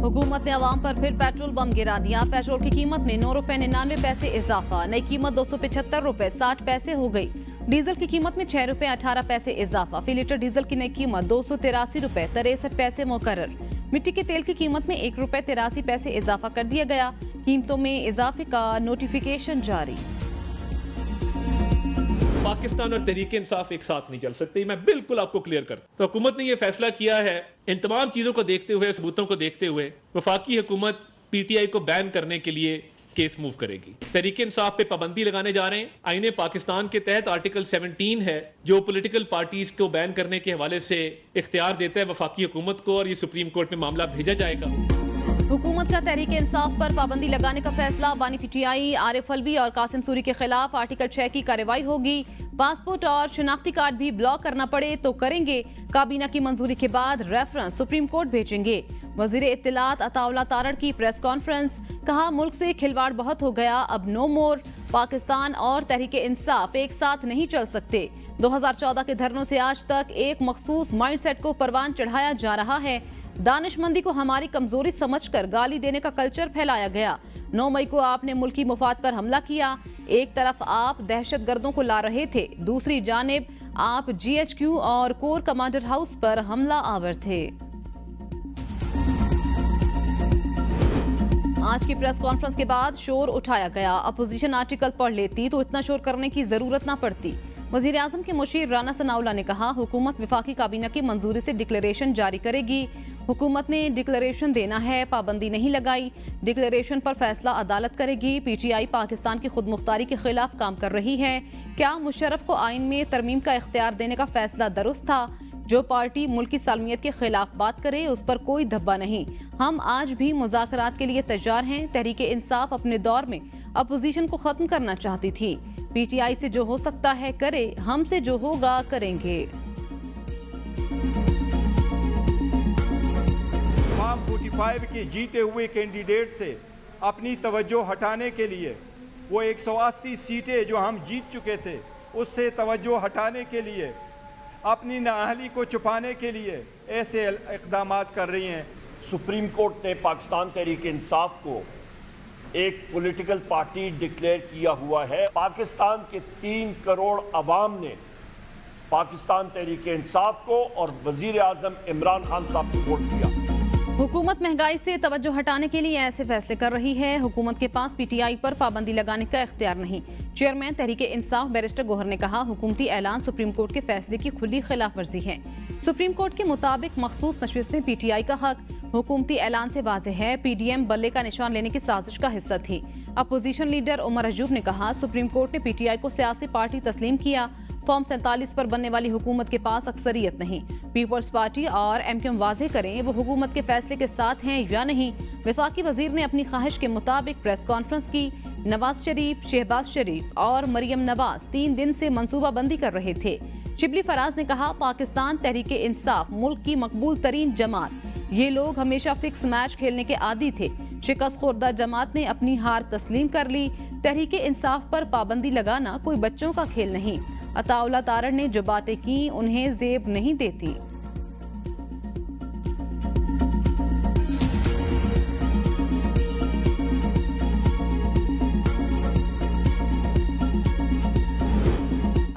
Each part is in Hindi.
हुकूमत ने अवाम पर फिर पेट्रोल बम गिरा दिया। पेट्रोल की कीमत में 9 रुपए 99 पैसे इजाफा, नई कीमत 275 रुपए 60 पैसे हो गई। डीजल की कीमत में 6 रुपए 18 पैसे इजाफा, फी लीटर डीजल की नई कीमत 283 रुपए 63 पैसे मुकर्रर। मिट्टी के तेल की कीमत में 1 रुपए 83 पैसे इजाफा कर दिया गया। कीमतों में इजाफे का नोटिफिकेशन जारी। पाकिस्तान और तहरीक इंसाफ एक साथ नहीं चल सकती, मैं बिल्कुल आपको क्लियर कर। तो हुकूमत ने यह फैसला किया है, इन तमाम चीजों को देखते हुए, सबूतों को देखते हुए वफाकी हुकूमत पीटीआई को बैन करने के लिए केस मूव करेगी। तहरीक इंसाफ पे पाबंदी लगाने जा रहे हैं। आईने पाकिस्तान के तहत आर्टिकल 17 है जो पॉलिटिकल पार्टीज को बैन करने के हवाले से इख्तियार देता है वफाकी हुकूमत को, और ये सुप्रीम कोर्ट में मामला भेजा जाएगा। हुकूमत का तहरीक इंसाफ पर पाबंदी लगाने का फैसला। बानी पीटीआई आरिफ अलवी और कासिम सूरी के खिलाफ आर्टिकल 6 की कार्रवाई होगी। पासपोर्ट और शनाख्ती कार्ड भी ब्लॉक करना पड़े तो करेंगे। काबीना की मंजूरी के बाद रेफरेंस सुप्रीम कोर्ट भेजेंगे। वजीर इत्तलात अताउल्लाह तारड़ की प्रेस कॉन्फ्रेंस, कहा मुल्क से खिलवाड़ बहुत हो गया, अब नो मोर। पाकिस्तान और तहरीक इंसाफ एक साथ नहीं चल सकते। 2014 के धरनों से आज तक एक मखसूस माइंडसेट को परवान चढ़ाया जा रहा है। दानिशमंदी को हमारी कमजोरी समझकर गाली देने का कल्चर फैलाया गया। 9 मई को आपने मुल्की मुफाद पर हमला किया। एक तरफ आप दहशतगर्दों को ला रहे थे, दूसरी जानिब आप जीएचक्यू और कोर कमांडर हाउस पर हमला आवर थे। आज की प्रेस कॉन्फ्रेंस के बाद शोर उठाया गया। अपोजिशन आर्टिकल पढ़ लेती तो इतना शोर करने की जरूरत ना पड़ती। वजीर आजम के मुशीर राना सनाउल्लाह ने कहा, हुकूमत विफाकी काबीना की मंजूरी से डिक्लेरेशन जारी करेगी। हुकूमत ने डिक्लेरेशन देना है, पाबंदी नहीं लगाई। डिक्लेरेशन पर फैसला अदालत करेगी। पीटीआई पाकिस्तान की खुद मुख्तारी के खिलाफ काम कर रही है। क्या मुशर्रफ को आइन में तरमीम का इख्तियार देने का फैसला दुरुस्त था? जो पार्टी मुल्क की सालमियत के खिलाफ बात करे उस पर कोई धब्बा नहीं। हम आज भी मुज़ाकरात के लिए तैयार हैं। तहरीक इंसाफ अपने दौर में अपोजिशन को खत्म करना चाहती थी। पीटीआई से जो हो सकता है करे, हमसे जो होगा करेंगे। तमाम 45 के जीते हुए कैंडिडेट से अपनी तवज्जो हटाने के लिए, वो 180 सीटें जो हम जीत चुके थे उससे तवज्जो हटाने के लिए, अपनी नाअहली को छुपाने के लिए ऐसे इक़दामात कर रही हैं। सुप्रीम कोर्ट ने पाकिस्तान तहरीक इंसाफ को एक पॉलिटिकल पार्टी डिक्लेयर किया हुआ है। पाकिस्तान के 3 करोड़ अवाम ने पाकिस्तान तहरीक इंसाफ को और वजीर आजम इमरान खान साहब को वोट दिया। हुकूमत महंगाई से तवज्जो हटाने के लिए ऐसे फैसले कर रही है। हुकूमत के पास पीटीआई पर पाबंदी लगाने का इख्तियार नहीं। चेयरमैन तहरीक इंसाफ बैरिस्टर गोहर ने कहा, हुकूमती ऐलान सुप्रीम कोर्ट के फैसले की खुली खिलाफ वर्जी है। सुप्रीम कोर्ट के मुताबिक मखसूस नशस्तें पीटीआई का हक। हुकूमती ऐलान से वाज़ेह है पीडीएम बल्ले का निशान लेने की साजिश का हिस्सा थी। अपोजिशन लीडर उमर अजूब ने कहा, सुप्रीम कोर्ट ने पीटीआई को सियासी पार्टी तस्लीम किया। फॉर्म 47 पर बनने वाली हुकूमत के पास अक्सरियत नहीं। पीपल्स पार्टी और एमक्यूएम वाजे करें वो हुकूमत के फैसले के साथ हैं या नहीं। वफाकी वजीर ने अपनी ख्वाहिश के मुताबिक प्रेस कॉन्फ्रेंस की। नवाज शरीफ, शहबाज शरीफ और मरियम नवाज 3 दिन से मनसूबाबंदी कर रहे थे। शिबली फराज ने कहा, पाकिस्तान तहरीक इंसाफ मुल्क की मकबूल तरीन जमात। ये लोग हमेशा फिक्स मैच खेलने के आदी थे। शिकस्त खुर्दा जमात ने अपनी हार तस्लीम कर ली। तहरीक इंसाफ पर पाबंदी लगाना कोई बच्चों का खेल नहीं। अताउल्लाह तारड़ ने जो बातें की उन्हें जेब नहीं देती।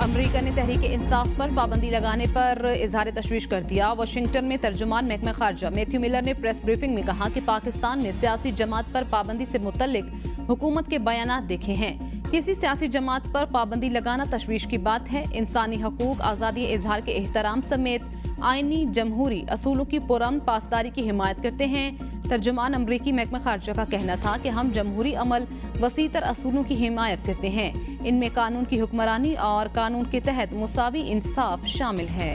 अमेरिका ने तहरीक इंसाफ पर पाबंदी लगाने पर इजहार तशवीश कर दिया। वाशिंगटन में तर्जुमान महकमा खारजा मैथ्यू मिलर ने प्रेस ब्रीफिंग में कहा कि पाकिस्तान में सियासी जमात पर पाबंदी से मुतल्लिक हुकूमत के बयानात देखे हैं। किसी सियासी जमात पर पाबंदी लगाना तशवीश की बात है। इंसानी हकूक, आज़ादी इजहार के एहतराम समेत आइनी जमहूरी असूलों की पुरअमन पासदारी की हिमायत करते हैं। तर्जुमान अमरीकी महकमा खारजा का कहना था कि हम जमहूरी अमल वसीतर असूलों की हिमायत करते हैं। इनमें कानून की हुक्मरानी और कानून के तहत मुसावी इंसाफ शामिल है।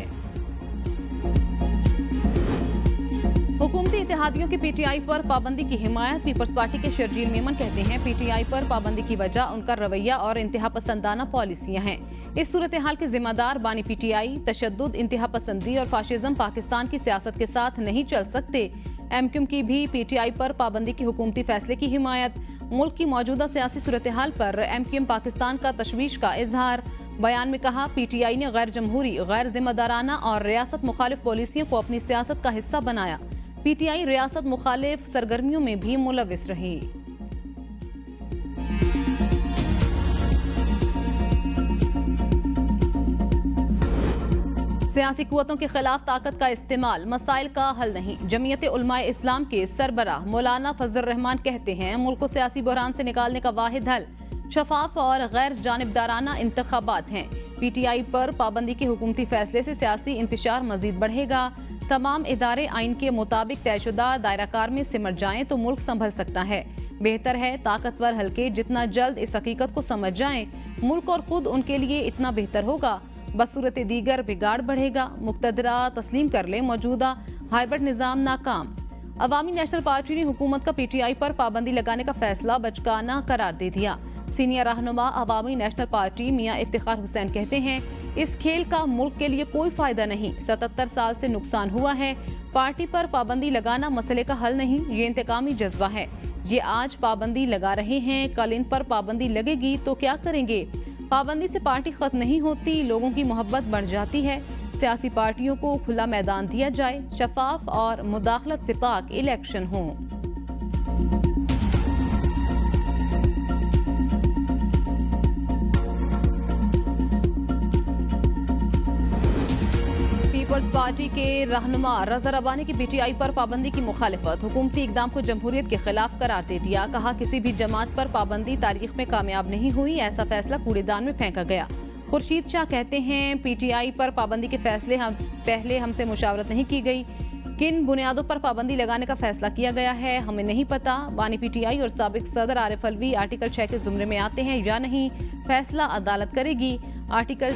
हुकूमती इत्तेहादियों की पीटीआई पर पाबंदी की हिमायत। पीपल्स पार्टी के शर्जील मेमन कहते हैं, पीटीआई पर पाबंदी की वजह उनका रवैया और इंतहा पसंदाना पॉलिसियां हैं। इस सूरत हाल के जिम्मेदार बानी पीटीआई तशद्दुद, इंतहा पसंदी और फाशिज्म पाकिस्तान की सियासत के साथ नहीं चल सकते। एमक्यूएम की भी पीटीआई पर पाबंदी के हुकूमती फैसले की हिमायत। मुल्क की मौजूदा सियासी सूरत हाल पर एमक्यूएम पाकिस्तान का तशवीश का इजहार। बयान में कहा, पीटीआई ने गैर जमहूरी, गैर जिम्मेदाराना और रियासत मुखालिफ पॉलिसियों को अपनी सियासत का हिस्सा बनाया। पीटीआई रियासत मुखालिफ सरगर्मियों में भी मुलविस रही। सियासी कुव्वतों के खिलाफ ताकत का इस्तेमाल मसाइल का हल नहीं। जमीयत उलमाए इस्लाम के सरबराह मौलाना फजल रहमान कहते हैं, मुल्क को सियासी बहरान से निकालने का वाहिद हल शफाफ और गैर जानिबदाराना इंतखाबात हैं। पीटीआई पर पाबंदी के हुकूमती फैसले से सियासी इंतशार मजीद बढ़ेगा। तमाम इदारे आइन के मुताबिक तयशुदा दायराकार में सिमट जाएं तो मुल्क संभल सकता है। बेहतर है ताकतवर हल्के जितना जल्द इस हकीकत को समझ जाएं, मुल्क और खुद उनके लिए इतना बेहतर होगा। बसूरत दीगर बिगाड़ बढ़ेगा। मुक्तदरा तस्लीम कर ले मौजूदा हाइब्रिड निज़ाम नाकाम। अवामी नेशनल पार्टी ने हुकूमत का पीटीआई पर पाबंदी लगाने का फैसला बचकाना करार दे दिया। सीनियर रहनुमा अवामी नेशनल पार्टी मियां इफ्तिखार हुसैन कहते हैं, इस खेल का मुल्क के लिए कोई फायदा नहीं। 77 साल से नुकसान हुआ है। पार्टी पर पाबंदी लगाना मसले का हल नहीं, ये इंतकामी जज्बा है। ये आज पाबंदी लगा रहे हैं, कल इन पर पाबंदी लगेगी तो क्या करेंगे? पाबंदी से पार्टी खत्म नहीं होती, लोगों की मोहब्बत बढ़ जाती है। सियासी पार्टियों को खुला मैदान दिया जाए, शफाफ और मुदाखलत से पाक इलेक्शन हो। पीपल्स पार्टी के रहनुमा रज़ा रब्बानी की पीटीआई पर पाबंदी की मुखालिफत। हुकूमती इक़दाम को जमहूरियत के खिलाफ करार दे दिया। कहा, किसी भी जमात पर पाबंदी तारीख में कामयाब नहीं हुई, ऐसा फैसला कूड़ेदान में फेंका गया। खुर्शीद शाह कहते हैं, पीटीआई पर पाबंदी के फैसले पहले हमसे मुशावरत नहीं की गई। किन बुनियादों पर पाबंदी लगाने का फैसला किया गया है हमें नहीं पता। बानी पीटीआई और साबिक सदर आरिफ अलवी आर्टिकल 6 के जुमरे में आते हैं या नहीं, फैसला अदालत करेगी। आर्टिकल